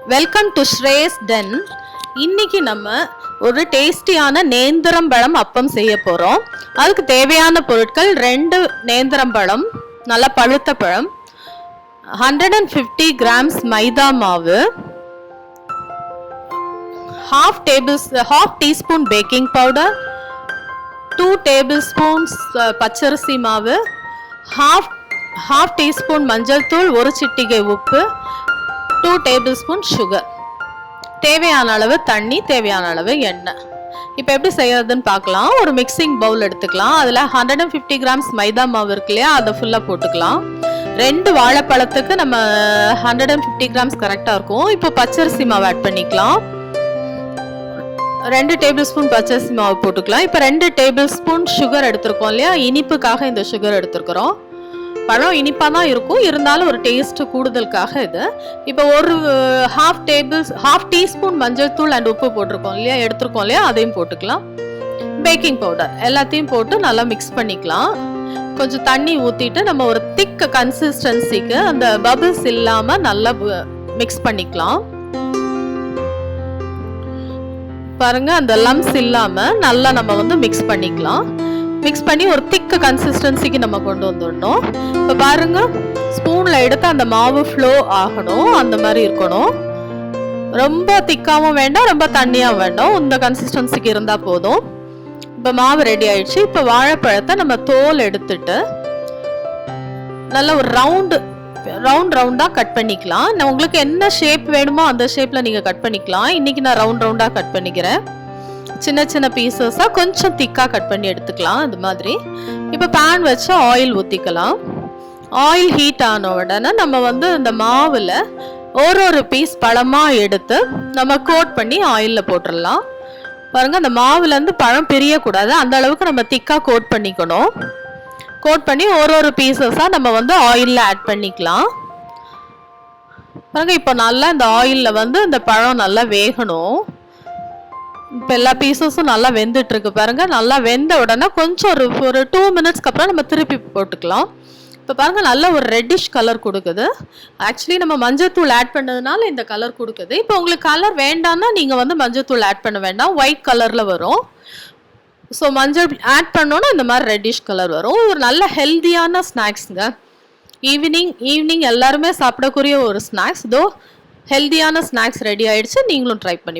Welcome to Shreyas ten. இன்னைக்கு நம்ம ஒரு டேஸ்டியான நேந்திரம் பழம் அப்பம் செய்ய போகிறோம். அதுக்கு தேவையான பொருட்கள் 2 நேந்திரம் பழம், நல்லா பழுத்த பழம், 150 grams மைதா மாவு, half teaspoon baking powder, 2 tablespoons பச்சரிசி மாவு, half teaspoon மஞ்சள் தூள், 1 சிட்டிகை உப்பு, 2 tablespoon சுகர், தேவையான அளவு தண்ணி, தேவையான அளவு எண்ணெய். இப்போ எப்படி செய்யறதுன்னு பார்க்கலாம். ஒரு மிக்சிங் பவுல் எடுத்துக்கலாம். அதில் 150 grams மைதா மாவு இருக்கு இல்லையா, அதை ஃபுல்லாக போட்டுக்கலாம். 2 வாழைப்பழத்துக்கு நம்ம 150 grams கரெக்டாக இருக்கும். இப்போ பச்சரிசி மாவு ஆட் பண்ணிக்கலாம். 2 tablespoon பச்சரிசி மாவு போட்டுக்கலாம். இப்போ 2 tablespoon சுகர் எடுத்துருக்கோம் இல்லையா, இனிப்புக்காக இந்த சுகர் எடுத்துருக்குறோம். பழம் இனிப்பாக தான் இருக்கும், இருந்தாலும் ஒரு டேஸ்ட் கூடுதலுக்காக இது. இப்போ ஒரு half teaspoon மஞ்சள் தூள் அண்ட் உப்பு போட்டிருக்கோம் இல்லையா, எடுத்துருக்கோம் இல்லையா, அதையும் போட்டுக்கலாம். பேக்கிங் பவுடர் எல்லாத்தையும் போட்டு நல்லா மிக்ஸ் பண்ணிக்கலாம். கொஞ்சம் தண்ணி ஊற்றிட்டு நம்ம ஒரு திக் கன்சிஸ்டன்சிக்கு அந்த பபிள்ஸ் இல்லாமல் நல்லா மிக்ஸ் பண்ணிக்கலாம். பாருங்க, அந்த லம்ஸ் இல்லாமல் நல்லா நம்ம வந்து மிக்ஸ் பண்ணிக்கலாம். மிக்ஸ் பண்ணி ஒரு திக் கன்சிஸ்டன்சிக்கு நம்ம கொண்டு வந்துடணும். இப்போ பாருங்க, ஸ்பூன்ல எடுத்து அந்த மாவு ஃப்ளோ ஆகணும், அந்த மாதிரி இருக்கணும். ரொம்ப திக்காவும் வேண்டாம், ரொம்ப தண்ணியாகவும் வேண்டாம், இந்த கன்சிஸ்டன்சிக்கு இருந்தால் போதும். இப்போ மாவு ரெடி ஆயிடுச்சு. இப்போ வாழைப்பழத்தை நம்ம தோல் எடுத்துட்டு நல்ல ஒரு ரவுண்டாக கட் பண்ணிக்கலாம். நான் உங்களுக்கு என்ன ஷேப் வேணுமோ அந்த ஷேப்பில் நீங்கள் கட் பண்ணிக்கலாம். இன்னைக்கு நான் ரவுண்டாக கட் பண்ணிக்கிறேன். சின்ன சின்ன பீசஸாக கொஞ்சம் திக்காக கட் பண்ணி எடுத்துக்கலாம். அது மாதிரி இப்போ பேன் வச்சு ஆயில் ஊற்றிக்கலாம். ஆயில் ஹீட் ஆன உடனே நம்ம வந்து இந்த மாவில் ஒரு பீஸ் பழமாக எடுத்து நம்ம கோட் பண்ணி ஆயிலில் போட்டுடலாம். பாருங்கள், அந்த மாவுலேருந்து பழம் பிரியக்கூடாது, அந்த அளவுக்கு நம்ம திக்காக கோட் பண்ணிக்கணும். கோட் பண்ணி ஒரு பீசஸாக நம்ம வந்து ஆயிலில் ஆட் பண்ணிக்கலாம். பாருங்கள், இப்போ நல்லா இந்த ஆயிலில் வந்து இந்த பழம் நல்லா வேகணும். இப்போ எல்லா பீசஸும் நல்லா வெந்துட்டு இருக்கு. பாருங்க, நல்லா வெந்த உடனே கொஞ்சம் ஒரு 2 minutesக்கு அப்புறம் நம்ம திருப்பி போட்டுக்கலாம். இப்போ பாருங்க, நல்ல ஒரு ரெட்டிஷ் கலர் கொடுக்குது. ஆக்சுவலி நம்ம மஞ்சத்தூள் ஆட் பண்ணதுனால இந்த கலர் கொடுக்குது. இப்போ உங்களுக்கு கலர் வேண்டாம்னா நீங்கள் வந்து மஞ்சத்தூள் ஆட் பண்ண வேண்டாம், ஒயிட் கலரில் வரும். ஸோ மஞ்சள் ஆட் பண்ணோன்னா இந்த மாதிரி ரெட்டிஷ் கலர் வரும். ஒரு நல்ல ஹெல்த்தியான ஸ்நாக்ஸுங்க. ஈவினிங் எல்லாருமே சாப்பிடக்கூடிய ஒரு ஸ்நாக்ஸ். இதோ ஹெல்த்தியான ஸ்நாக்ஸ் ரெடி ஆயிடுச்சு. நீங்களும் ட்ரை பண்ணி